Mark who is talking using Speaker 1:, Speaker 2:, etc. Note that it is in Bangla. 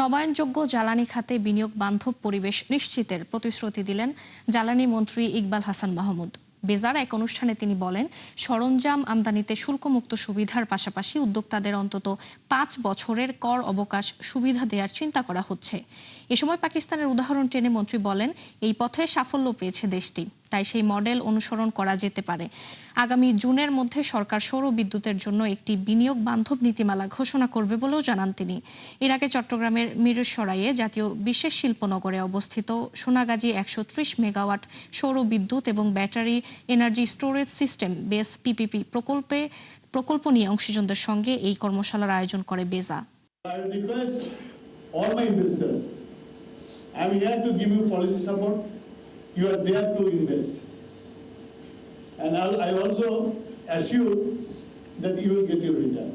Speaker 1: নবায়নযোগ্য জ্বালানি খাতে বিনিয়োগ বান্ধব পরিবেশ নিশ্চিতের প্রতিশ্রুতি দিলেন জ্বালানি মন্ত্রী ইকবাল হাসান মাহমুদ। বেজার এক অনুষ্ঠানে তিনি বলেন, সরঞ্জাম আমদানিতে শুল্কমুক্ত সুবিধার পাশাপাশি উদ্যোক্তাদের অন্তত ৫ বছরের কর অবকাশ সুবিধা দেওয়ার চিন্তা করা হচ্ছে। এ সময় পাকিস্তানের উদাহরণ টেনে মন্ত্রী বলেন, এই পথে সাফল্য পেয়েছে দেশটি, তাই সেই মডেল অনুসরণ করা যেতে পারে। আগামী জুনের মধ্যে সরকার সৌর বিদ্যুতের জন্য একটি বিনিয়োগ বান্ধব নীতিমালা ঘোষণা করবে বলেও জানান তিনি। এর আগে চট্টগ্রামের মিরসরাইয়ে জাতীয় বিশেষ শিল্পনগরে অবস্থিত সোনাগাজী ১৩০ মেগাওয়াট সৌর বিদ্যুৎ এবং battery energy storage system base PPP প্রকল্প নিয়ে অংশীজনদের সঙ্গে এই কর্মশালার আয়োজন করে বেজা।
Speaker 2: I'm here to give you policy support. You are there to invest. And I also assure that you will get your return.